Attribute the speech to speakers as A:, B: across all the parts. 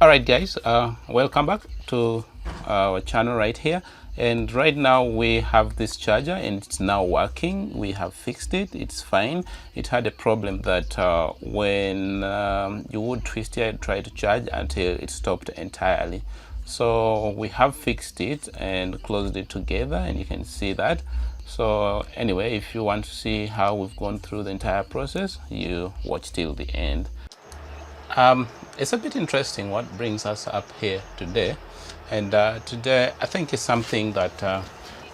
A: Alright guys, welcome back to our channel right here. And right now we have this charger and it's now working. We have fixed it, it's fine. It had a problem that when you would twist it, try to charge until it stopped entirely. So we have fixed it and closed it together, and you can see that. So anyway, if you want to see how we've gone through the entire process, you watch till the end. It's a bit interesting what brings us up here today, and today I think it's something that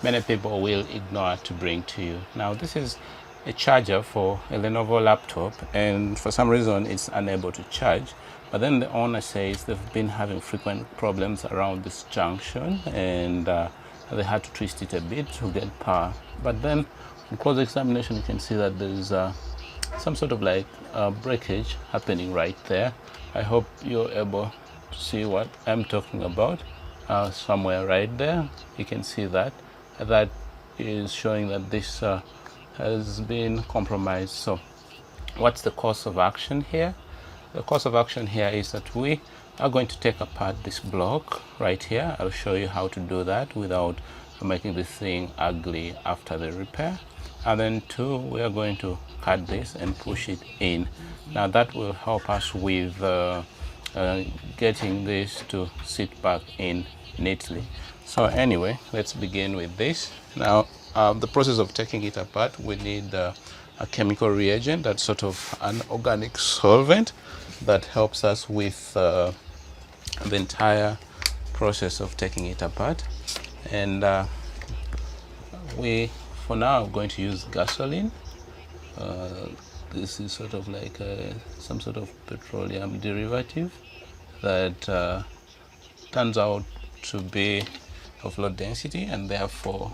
A: many people will ignore to bring to you. Now this is a charger for a Lenovo laptop, and for some reason it's unable to charge, but then the owner says they've been having frequent problems around this junction, and they had to twist it a bit to get power. But then on close examination you can see that there's some sort of like breakage happening right there. I hope you're able to see what I'm talking about. Somewhere right there you can see that is showing that this has been compromised. So what's the course of action here? The course of action here is that we are going to take apart this block right here. I'll show you how to do that without making this thing ugly after the repair. And then two, we are going to cut this and push it in. Now that will help us with getting this to sit back in neatly. So anyway, let's begin with this. Now the process of taking it apart, we need a chemical reagent, that's sort of an organic solvent that helps us with the entire process of taking it apart. And we for now I'm going to use gasoline. This is sort of like some sort of petroleum derivative that turns out to be of low density and therefore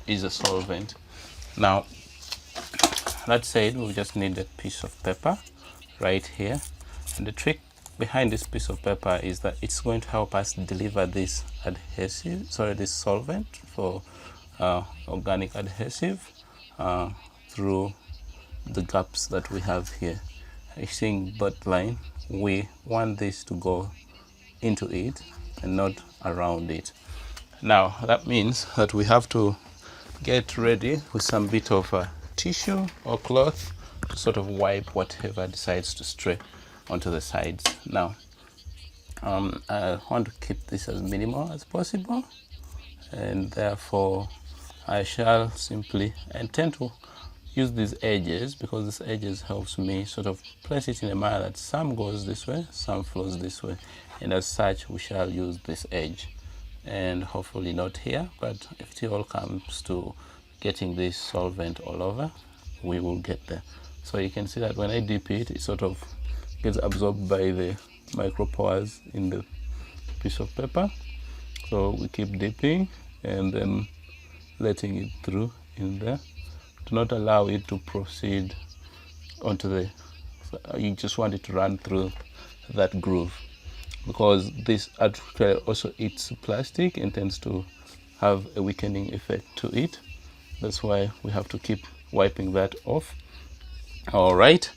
A: is a solvent. Now that said, we just need a piece of paper right here, and the trick behind this piece of paper is that it's going to help us deliver this this solvent for organic adhesive through the gaps that we have here. You see that line, we want this to go into it and not around it. Now that means that we have to get ready with some bit of tissue or cloth to sort of wipe whatever decides to stray onto the sides. Now I want to keep this as minimal as possible, and therefore I shall simply intend to use these edges, because these edges helps me sort of place it in a manner that some goes this way, some flows this way, and as such we shall use this edge, and hopefully not here, but if it all comes to getting this solvent all over, we will get there. So you can see that when I dip it, it sort of gets absorbed by the micropores in the piece of paper. So we keep dipping and then letting it through in there. Do not allow it to proceed onto the, you just want it to run through that groove, because this actually also eats plastic and tends to have a weakening effect to it. That's why we have to keep wiping that off. All right,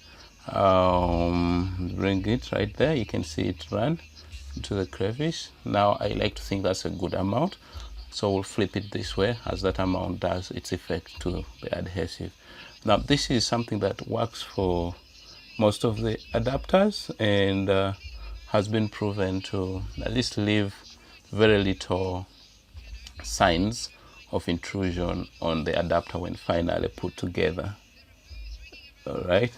A: bring it right there. You can see it run into the crevice. Now I like to think that's a good amount, so we'll flip it this way as that amount does its effect to the adhesive. Now this is something that works for most of the adapters and has been proven to at least leave very little signs of intrusion on the adapter when finally put together. All right,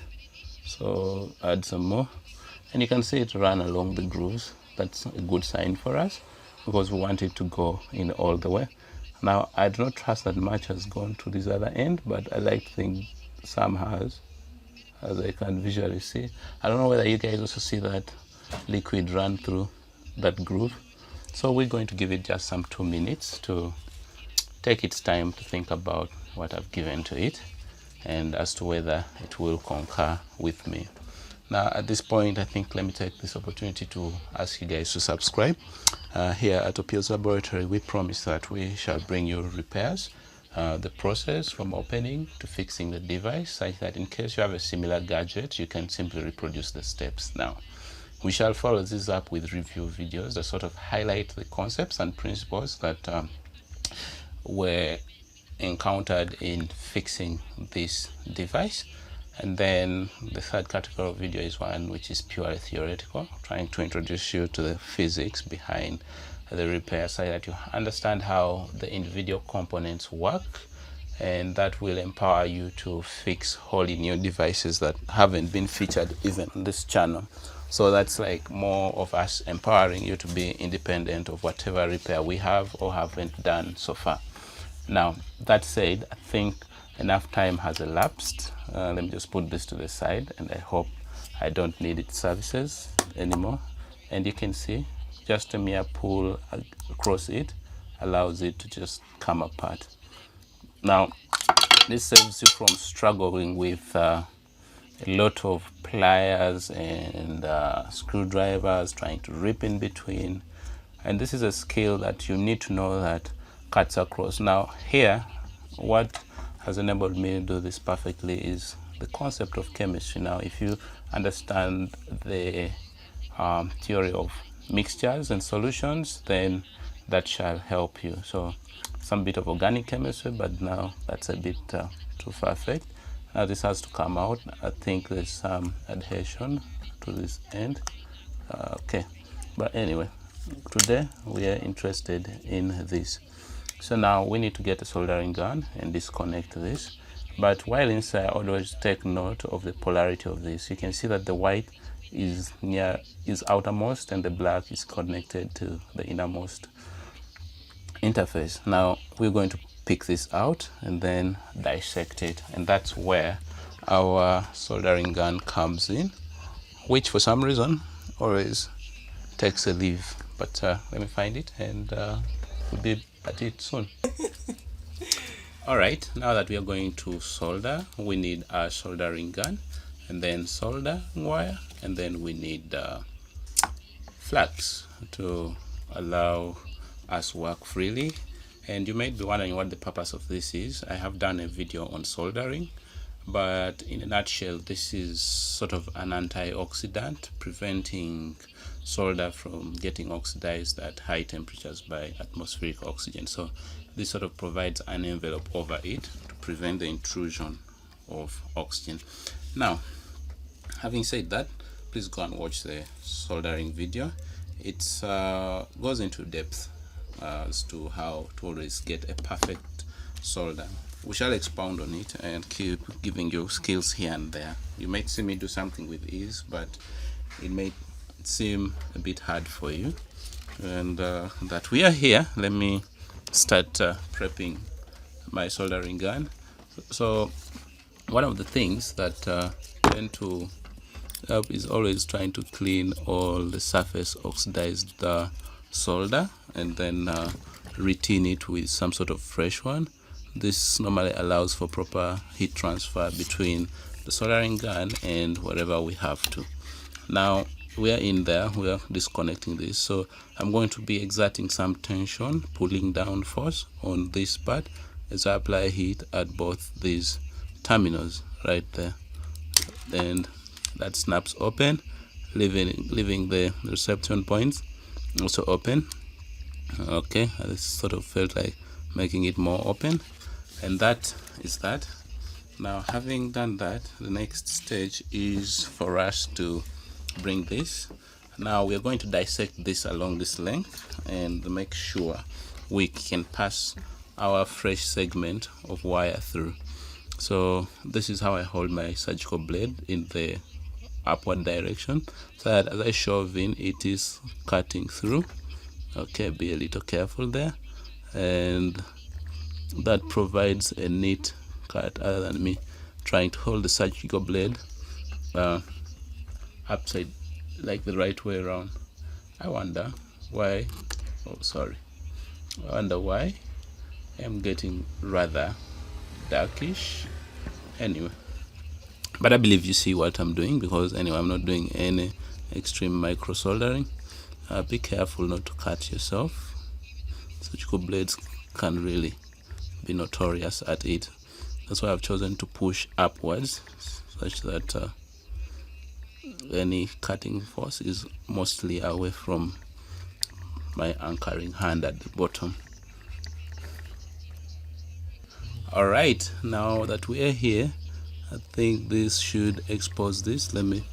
A: so add some more, and you can see it run along the grooves. That's a good sign for us, because we want it to go in all the way. Now I do not trust that much has gone to this other end, but I like to think some has, as I can visually see. I don't know whether you guys also see that liquid run through that groove. So we're going to give it just some 2 minutes to take its time to think about what I've given to it and as to whether it will concur with me. Now at this point, I think let me take this opportunity to ask you guys to subscribe. Here at Opioz Laboratory, we promise that we shall bring you repairs, the process from opening to fixing the device, such that in case you have a similar gadget, you can simply reproduce the steps. Now We shall follow this up with review videos that sort of highlight the concepts and principles that were encountered in fixing this device. And then the third category of video is one which is purely theoretical, trying to introduce you to the physics behind the repair so that you understand how the individual components work, and that will empower you to fix wholly new devices that haven't been featured even on this channel. So that's like more of us empowering you to be independent of whatever repair we have or haven't done so far. Now, that said, I think enough time has elapsed. Let me just put this to the side, and I hope I don't need its services anymore. And you can see just a mere pull across it allows it to just come apart. Now, this saves you from struggling with a lot of pliers and screwdrivers, trying to rip in between. And this is a skill that you need to know that cuts across. Now, here, what has enabled me to do this perfectly is the concept of chemistry. Now, if you understand the theory of mixtures and solutions, then that shall help you. So some bit of organic chemistry, but now that's a bit too far-fetched. Now this has to come out. I think there's some adhesion to this end. Okay, but anyway, today we are interested in this. So now we need to get a soldering gun and disconnect this. But while inside, always take note of the polarity of this. You can see that the white is outermost and the black is connected to the innermost interface. Now we're going to pick this out and then dissect it, and that's where our soldering gun comes in, which for some reason always takes a leave. But let me find it, and we'll be at it soon. All right, now that we are going to solder, we need our soldering gun, and then solder wire, and then we need flaps to allow us work freely. And you may be wondering what the purpose of this is. I have done a video on soldering, but in a nutshell, this is sort of an antioxidant, preventing solder from getting oxidized at high temperatures by atmospheric oxygen. So this sort of provides an envelope over it to prevent the intrusion of oxygen. Now, having said that, please go and watch the soldering video. It goes into depth as to how to always get a perfect solder. We shall expound on it and keep giving you skills here and there. You might see me do something with ease, but it may seem a bit hard for you. And that we are here, let me start prepping my soldering gun. So one of the things that tend to help is always trying to clean all the surface oxidized solder and then retin it with some sort of fresh one. This normally allows for proper heat transfer between the soldering gun and wherever we have to. Now we are in there, we are disconnecting this, so I'm going to be exerting some tension, pulling down force on this part as I apply heat at both these terminals right there, and that snaps open, leaving the reception points also open. Okay, this sort of felt like making it more open, and that is that. Now, having done that, the next stage is for us to bring this. Now we are going to dissect this along this length and make sure we can pass our fresh segment of wire through. So this is how I hold my surgical blade in the upward direction, so that as I shove in, it is cutting through. Okay, be a little careful there, and that provides a neat cut, other than me trying to hold the surgical blade upside, like the right way around. I wonder why, I wonder why I'm getting rather darkish. Anyway, but I believe you see what I'm doing, because anyway, I'm not doing any extreme micro soldering. Be careful not to cut yourself. Surgical blades can really be notorious at it. That's why I've chosen to push upwards, such that any cutting force is mostly away from my anchoring hand at the bottom. All right, now that we are here, I think this should expose this. Let me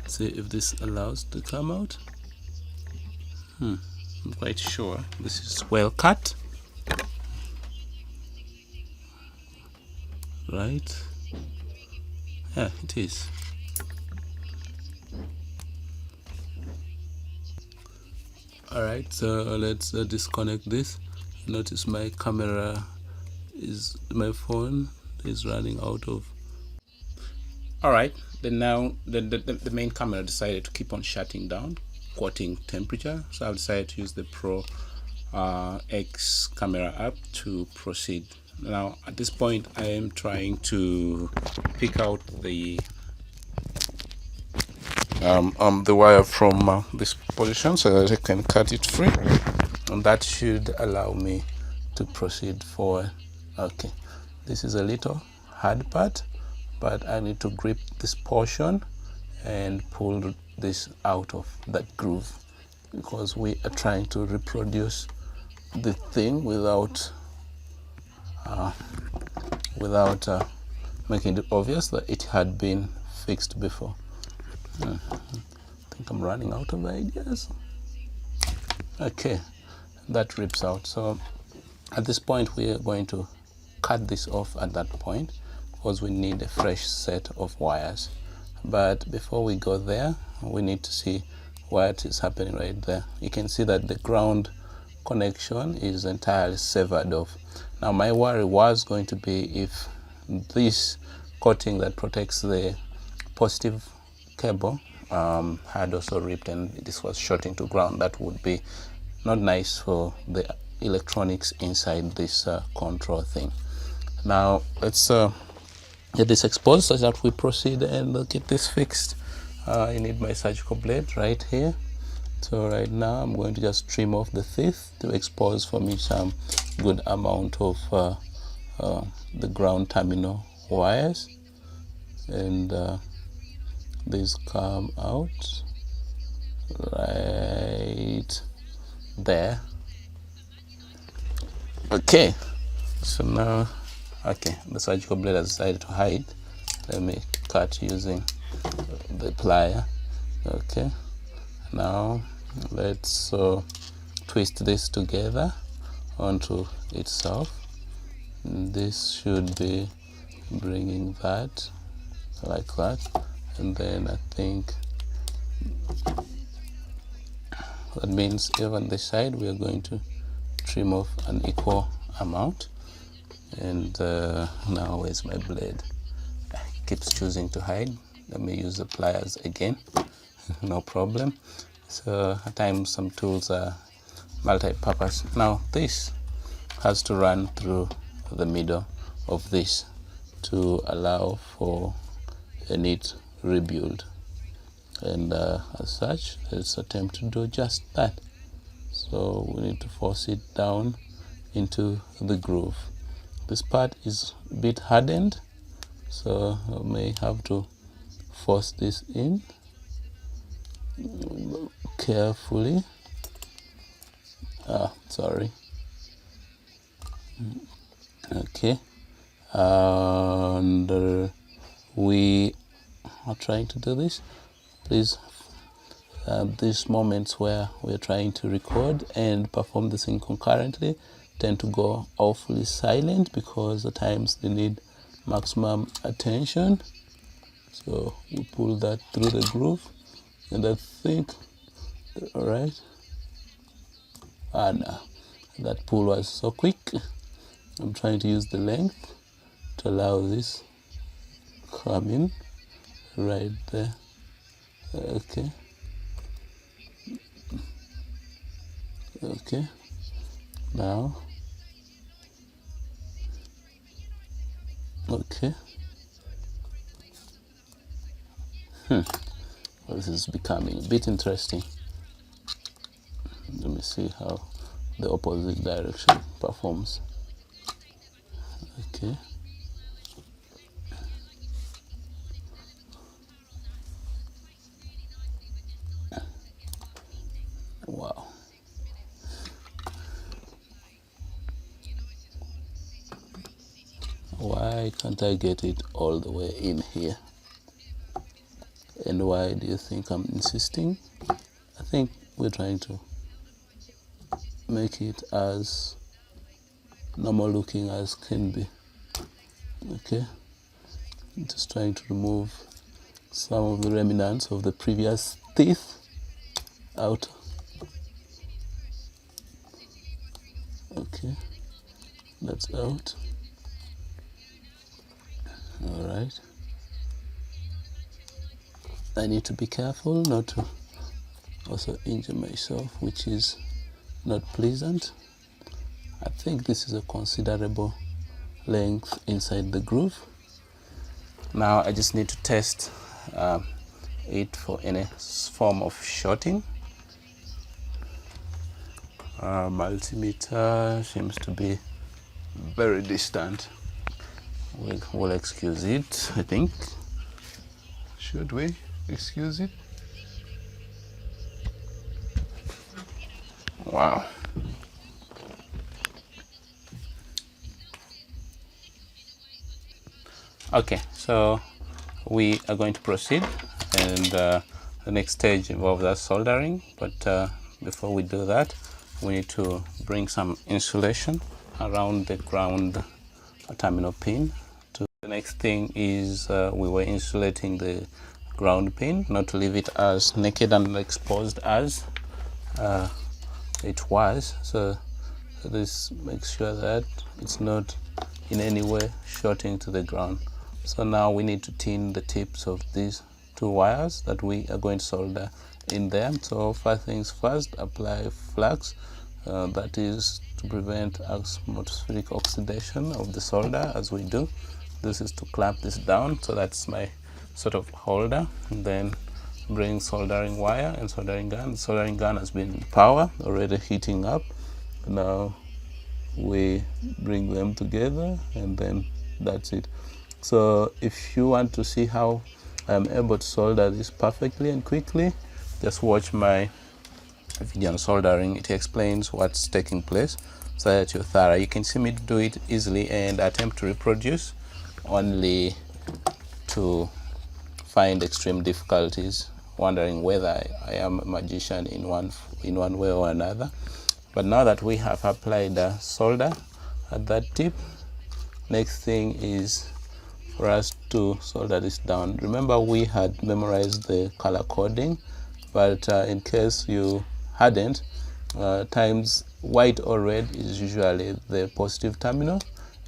A: see if this allows to come out. I'm quite sure this is well cut. Right? Yeah, it is. All right, so let's disconnect this. Notice my camera is, my phone is running out of. All right, then now the main camera decided to keep on shutting down, quoting temperature. So I've decided to use the Pro X camera app to proceed. Now at this point I am trying to pick out the wire from this position so that I can cut it free, and that should allow me to proceed forward. Okay, this is a little hard part, but I need to grip this portion and pull this out of that groove, because we are trying to reproduce the thing without making it obvious that it had been fixed before. I think I'm running out of ideas. Okay, that rips out. So at this point we are going to cut this off at that point, because we need a fresh set of wires. But before we go there, we need to see what is happening right there. You can see that the ground connection is entirely severed off. Now my worry was going to be if this coating that protects the positive cable had also ripped and this was shot into ground. That would be not nice for the electronics inside this control thing. Now let's get this exposed so that we proceed and get this fixed. I need my surgical blade right here. So right now I'm going to just trim off the teeth to expose for me some good amount of the ground terminal wires, and these come out right there. Okay, so now, okay, the surgical blade has decided to hide. Let me cut using the plier. Okay, now let's twist this together onto itself. This should be bringing that like that, and then I think that means even this side we are going to trim off an equal amount. And now where's my blade? It keeps choosing to hide. Let me use the pliers again. No problem. So at times some tools are multi-purpose. Now this has to run through the middle of this to allow for a neat rebuild, and as such let's attempt to do just that. So we need to force it down into the groove. This part is a bit hardened, so I may have to force this in carefully. Sorry. Okay, and we are trying to do this. Please, these moments where we're trying to record and perform this thing concurrently tend to go awfully silent, because at times they need maximum attention. So we pull that through the groove, and I think, all right, and that pull was so quick. I'm trying to use the length to allow this come in right there. Okay. Okay. Now. Okay. Well, this is becoming a bit interesting. Let me see how the opposite direction performs. Okay. why can't I get it all the way in here? And why do you think I'm insisting? I think we're trying to make it as normal looking as can be. Okay, I'm just trying to remove some of the remnants of the previous teeth out. Okay, that's out. All right. I need to be careful not to also injure myself, which is not pleasant. I think this is a considerable length inside the groove. Now I just need to test it for any form of shorting. Multimeter seems to be very distant. We'll excuse it, I think. Should we excuse it? Wow. Okay, so we are going to proceed, and the next stage involves us soldering, but before we do that, we need to bring some insulation around the ground terminal pin. The next thing is we were insulating the ground pin, not to leave it as naked and exposed as it was. So this makes sure that it's not in any way shorting to the ground. So now we need to tin the tips of these two wires that we are going to solder in there. So first things first, apply flux, that is to prevent atmospheric oxidation of the solder as we do. This is to clamp this down, so that's my sort of holder. And then bring soldering wire and soldering gun. The soldering gun has been in power, already heating up. Now we bring them together, and then that's it. So if you want to see how I'm able to solder this perfectly and quickly, just watch my video on soldering. It explains what's taking place so that you're thorough. You can see me do it easily and attempt to reproduce, only to find extreme difficulties, wondering whether I am a magician in one way or another. But now that we have applied solder at that tip, next thing is for us to solder this down. Remember, we had memorized the color coding, but in case you hadn't, times white or red is usually the positive terminal,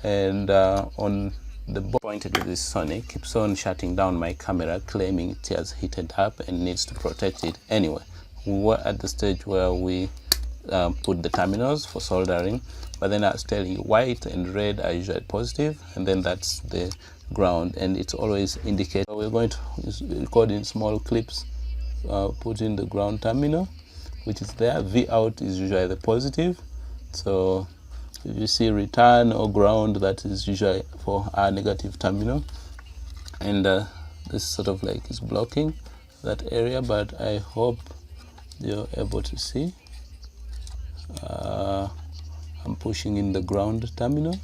A: and on the pointed with this Sonic keeps on shutting down my camera, claiming it has heated up and needs to protect it. Anyway, we were at the stage where we put the terminals for soldering, but then I was telling you white and red are usually positive, and then that's the ground, and it's always indicated. So we're going to record in small clips, put in the ground terminal, which is there. V out is usually the positive, so if you see return or ground, that is usually for our negative terminal, and this sort of like is blocking that area, but I hope you're able to see. I'm pushing in the ground terminal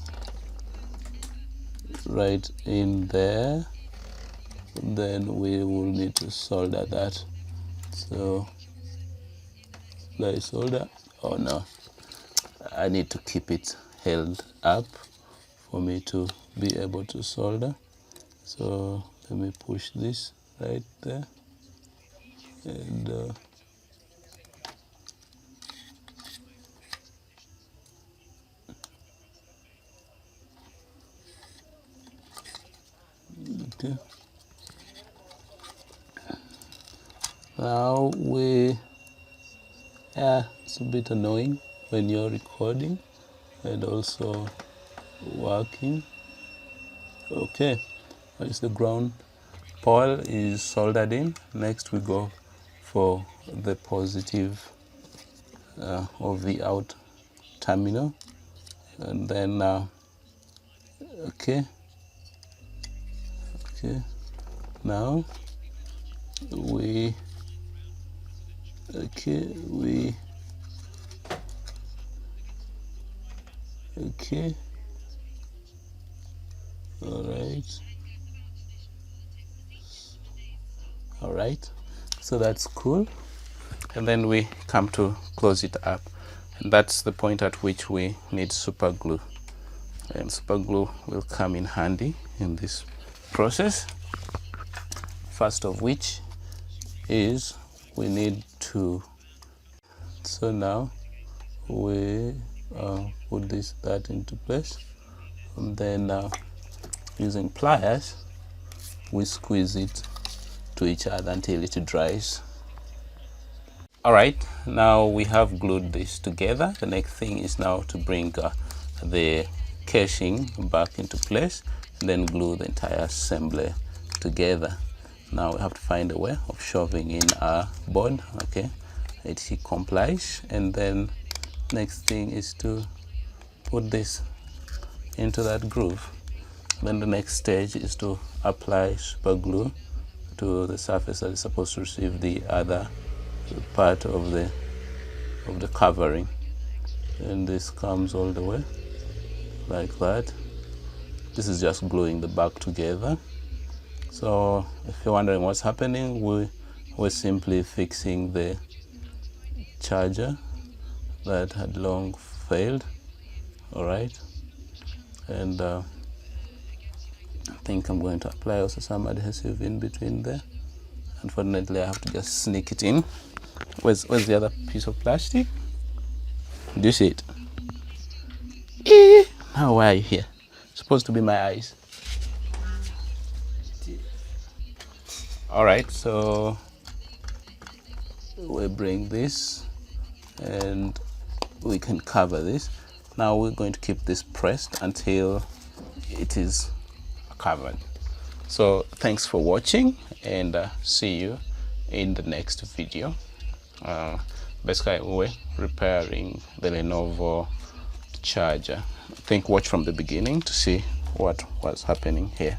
A: right in there, and then we will need to solder that. So apply solder. Oh no, I need to keep it held up for me to be able to solder. So let me push this right there, and okay. Now it's a bit annoying when you're recording and also working. Okay, as the ground pole is soldered in, next we go for the positive or V out terminal, and then okay, now we All right, so that's cool. And then we come to close it up, and that's the point at which we need super glue, and super glue will come in handy in this process. First of which is we need to, so now we put that into place, and then using pliers we squeeze it to each other until it dries. All right, now we have glued this together. The next thing is now to bring the casing back into place and then glue the entire assembly together. Now we have to find a way of shoving in our board. Okay, it complies, and then next thing is to put this into that groove. Then the next stage is to apply super glue to the surface that is supposed to receive the other part of the covering, and this comes all the way like that. This is just gluing the back together. So if you're wondering what's happening, we're simply fixing the charger that had long failed. All right, and I think I'm going to apply also some adhesive in between there. Unfortunately, I have to just sneak it in. Where's the other piece of plastic? Do you see it? Now why are you here? It's supposed to be my eyes. All right, so we bring this and we can cover this. Now we're going to keep this pressed until it is covered. So thanks for watching, and see you in the next video. Basically we're repairing the Lenovo charger. I think watch from the beginning to see what was happening here.